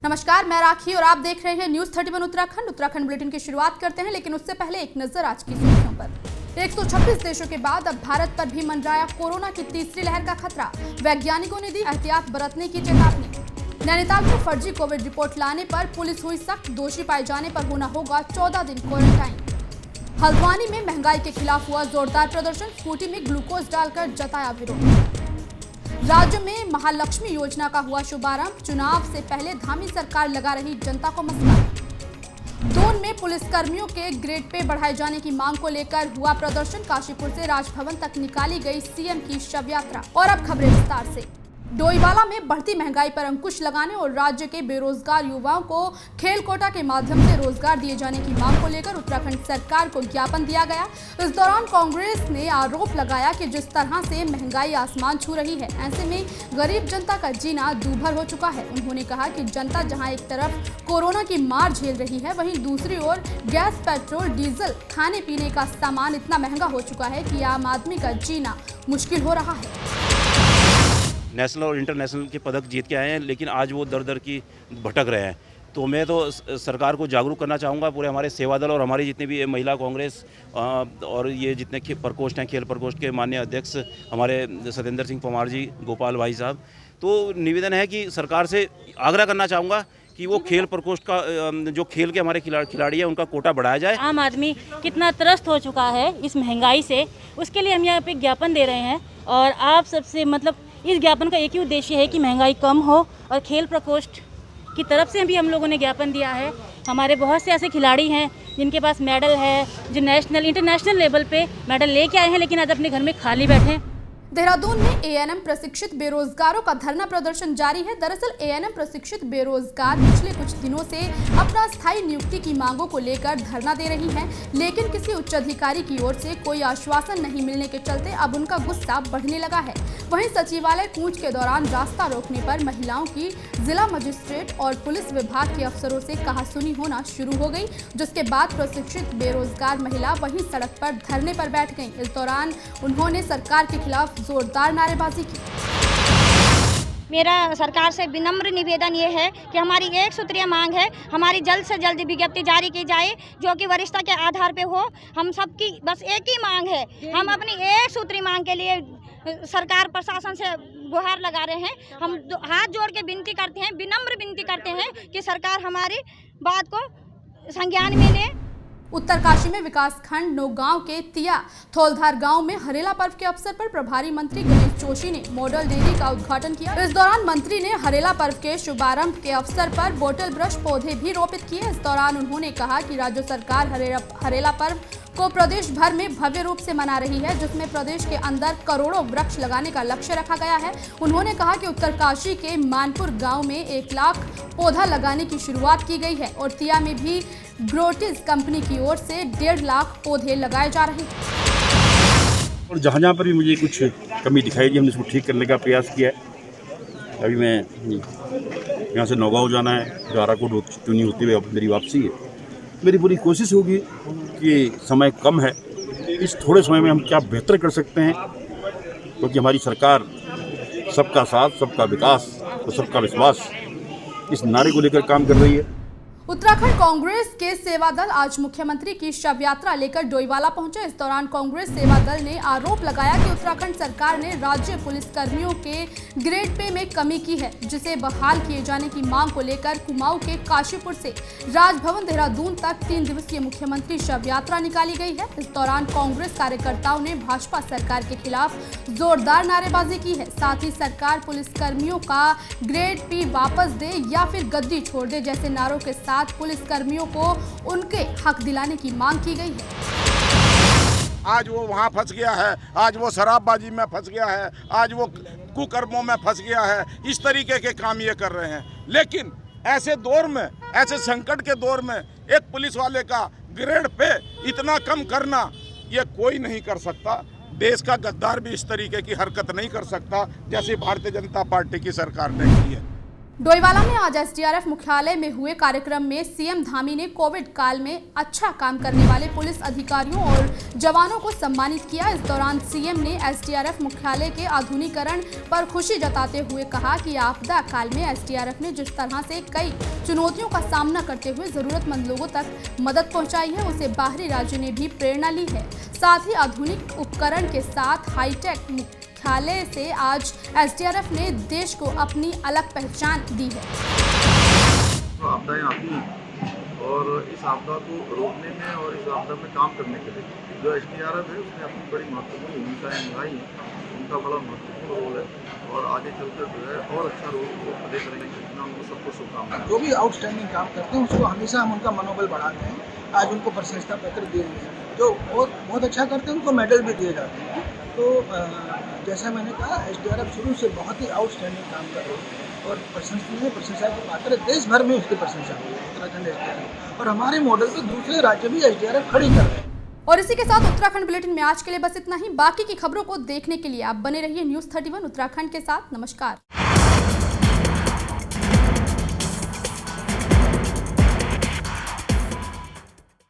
नमस्कार, मैं राखी और आप देख रहे हैं न्यूज 31 उत्तराखंड बुलेटिन की शुरुआत करते हैं, लेकिन उससे पहले एक नजर आज की सुर्खियों पर। 126 देशों के बाद अब भारत पर भी मंडराया कोरोना की तीसरी लहर का खतरा। वैज्ञानिकों ने दी एहतियात बरतने की चेतावनी। नैनीताल में फर्जी कोविड रिपोर्ट लाने पर पुलिस हुई सख्त, दोषी पाए जाने पर होना होगा 14 दिन क्वारंटाइन। हल्द्वानी में महंगाई के खिलाफ हुआ जोरदार प्रदर्शन, स्कूटी में ग्लूकोज डालकर जताया विरोध। राज्य में महालक्ष्मी योजना का हुआ शुभारंभ, चुनाव से पहले धामी सरकार लगा रही जनता को मसला। दून में पुलिसकर्मियों के ग्रेड पे बढ़ाए जाने की मांग को लेकर हुआ प्रदर्शन, काशीपुर से राजभवन तक निकाली गई सीएम की शव यात्रा। और अब खबरें विस्तार से। डोईवाला में बढ़ती महंगाई पर अंकुश लगाने और राज्य के बेरोजगार युवाओं को खेल कोटा के माध्यम से रोजगार दिए जाने की मांग को लेकर उत्तराखंड सरकार को ज्ञापन दिया गया। इस दौरान कांग्रेस ने आरोप लगाया कि जिस तरह से महंगाई आसमान छू रही है, ऐसे में गरीब जनता का जीना दूभर हो चुका है। उन्होंने कहा कि जनता जहां एक तरफ कोरोना की मार झेल रही है, वहीं दूसरी ओर गैस, पेट्रोल, डीजल, खाने पीने का सामान इतना महंगा हो चुका है कि आम आदमी का जीना मुश्किल हो रहा है। नेशनल और इंटरनेशनल के पदक जीत के आए हैं, लेकिन आज वो दर दर की भटक रहे हैं। तो मैं तो सरकार को जागरूक करना चाहूँगा, पूरे हमारे सेवा दल और हमारी जितनी भी महिला कांग्रेस और ये जितने प्रकोष्ठ हैं, खेल प्रकोष्ठ के माननीय अध्यक्ष हमारे सत्येंद्र सिंह परमार जी, गोपाल भाई साहब, तो निवेदन है कि सरकार से आग्रह करना चाहूँगा कि वो खेल प्रकोष्ठ का जो खेल के हमारे खिलाड़ी हैं उनका कोटा बढ़ाया जाए। आम आदमी कितना त्रस्त हो चुका है इस महंगाई से, उसके लिए हम यहाँ पे ज्ञापन दे रहे हैं। और आप सबसे इस ज्ञापन का एक ही उद्देश्य है कि महंगाई कम हो, और खेल प्रकोष्ठ की तरफ से भी हम लोगों ने ज्ञापन दिया है। हमारे बहुत से ऐसे खिलाड़ी हैं जिनके पास मेडल है, जो नेशनल इंटरनेशनल लेवल पे मेडल लेके आए हैं, लेकिन आज अपने घर में खाली बैठे हैं। देहरादून में एएनएम प्रशिक्षित बेरोजगारों का धरना प्रदर्शन जारी है। दरअसल एएनएम प्रशिक्षित बेरोजगार पिछले कुछ दिनों से अपना स्थायी नियुक्ति की मांगों को लेकर धरना दे रही हैं, लेकिन किसी उच्च अधिकारी की ओर से कोई आश्वासन नहीं मिलने के चलते अब उनका गुस्सा बढ़ने लगा है। वहीं सचिवालय कूच के दौरान रास्ता रोकने पर महिलाओं की जिला मजिस्ट्रेट और पुलिस विभाग के अफसरों से कहासुनी होना शुरू हो गई, जिसके बाद प्रशिक्षित बेरोजगार महिला वहीं सड़क पर धरने पर बैठ गईं। इस दौरान उन्होंने सरकार के खिलाफ जोरदार नारेबाजी की। मेरा सरकार से विनम्र निवेदन ये है कि हमारी एक सूत्रीय मांग है, हमारी जल्द से जल्द विज्ञप्ति जारी की जाए जो कि वरिष्ठता के आधार पे हो। हम सबकी बस एक ही मांग है, हम अपनी एक सूत्री मांग के लिए सरकार प्रशासन से गुहार लगा रहे हैं। हम हाथ जोड़ के विनती करते हैं, विनम्र विनती करते हैं कि सरकार हमारी बात को संज्ञान में ले। उत्तरकाशी में विकासखंड नौगांव के तिया थोलधार गांव में हरेला पर्व के अवसर पर प्रभारी मंत्री गणेश जोशी ने मॉडल डेयरी का उद्घाटन किया। इस दौरान मंत्री ने हरेला पर्व के शुभारंभ के अवसर पर बोतल ब्रश पौधे भी रोपित किए। इस दौरान उन्होंने कहा कि राज्य सरकार हरेला पर्व को प्रदेश भर में भव्य रूप से मना रही है, जिसमें प्रदेश के अंदर करोड़ों वृक्ष लगाने का लक्ष्य रखा गया है। उन्होंने कहा कि उत्तरकाशी के मानपुर गांव में 1 लाख पौधा लगाने की शुरुआत की गई है और तिया में भी ग्रोटिस कंपनी की ओर से 1.5 लाख पौधे लगाए जा रहे हैं। और जहाँ पर भी मुझे कुछ कमी दिखाई दी, हमने उसको ठीक करने का प्रयास किया है। अभी मैं यहाँ से नौगांव जाना है, जो आराकोट चुनी होती हुई मेरी वापसी है। मेरी पूरी कोशिश होगी कि समय कम है, इस थोड़े समय में हम क्या बेहतर कर सकते हैं, क्योंकि हमारी सरकार सबका साथ, सबका विकास और सबका विश्वास इस नारे को लेकर काम कर रही है। उत्तराखंड कांग्रेस के सेवा दल आज मुख्यमंत्री की शव यात्रा लेकर डोईवाला पहुंचे। इस दौरान कांग्रेस सेवा दल ने आरोप लगाया कि उत्तराखंड सरकार ने राज्य पुलिस कर्मियों के ग्रेड पे में कमी की है, जिसे बहाल किए जाने की मांग को लेकर कुमाऊं के काशीपुर से राजभवन देहरादून तक 3 दिवसीय मुख्यमंत्री शव यात्रा निकाली गई है। इस दौरान कांग्रेस कार्यकर्ताओं ने भाजपा सरकार के खिलाफ जोरदार नारेबाजी की है। साथ ही सरकार पुलिस कर्मियों का ग्रेड पी वापस दे या फिर गद्दी छोड़ दे जैसे नारों के साथ पुलिस कर्मियों को उनके हक दिलाने की मांग की गई है। आज वो वहाँ फंस गया है, आज वो शराबबाजी में फंस गया है, आज वो कुकर्मों में फंस गया है। इस तरीके के काम ये कर रहे हैं। लेकिन ऐसे दौर में, ऐसे संकट के दौर में एक पुलिस वाले का ग्रेड पे इतना कम करना, ये कोई नहीं कर सकता। देश का गद्दार भी इस तरीके की हरकत नहीं कर सकता जैसे भारतीय जनता पार्टी की सरकार ने की है। डोईवाला में आज एसडीआरएफ मुख्यालय में हुए कार्यक्रम में सीएम धामी ने कोविड काल में अच्छा काम करने वाले पुलिस अधिकारियों और जवानों को सम्मानित किया। इस दौरान सीएम ने एसडीआरएफ मुख्यालय के आधुनिकीकरण पर खुशी जताते हुए कहा कि आपदा काल में एसडीआरएफ ने जिस तरह से कई चुनौतियों का सामना करते हुए जरूरतमंद लोगों तक मदद पहुंचाई है, उसे बाहरी राज्यों ने भी प्रेरणा ली है। साथ ही आधुनिक उपकरण के साथ हाईटेक मुख्यालय से आज एसडीआरएफ ने देश को अपनी अलग पहचान दी है। आपदाएं आती हैं और इस आपदा को रोकने में और इस आपदा में काम करने के लिए जो एसडीआरएफ है उसने अपनी बड़ी महत्वपूर्ण भूमिकाएं निभाई हैं। उनका बड़ा महत्वपूर्ण रोल है और आगे चलकर जो है और अच्छा रोल वो प्ले करेंगे। मैं उनको सबको शुभकामनाएं। जो भी आउटस्टैंडिंग काम करते हैं उसको हमेशा हम उनका मनोबल बढ़ाते हैं। आज उनको प्रशंसा पत्र दिए गए हैं। जो बहुत अच्छा करते हैं उनको मेडल भी दिए जाते हैं। तो जैसा मैंने कहा एसडीआरएफ शुरू से बहुत ही आउटस्टैंडिंग काम कर रही है और प्रशंसा के पात्र देश भर में उसकी प्रशंसा हुई है उत्तराखंड एसडीआरएफ। और हमारे मॉडल पे दूसरे राज्य भी एसडीआरएफ खड़ी कर रहे हैं। और इसी के साथ उत्तराखंड बुलेटिन में आज के लिए बस इतना ही। बाकी की खबरों को देखने के लिए आप बने रहिए न्यूज़ 31 उत्तराखंड के साथ। नमस्कार।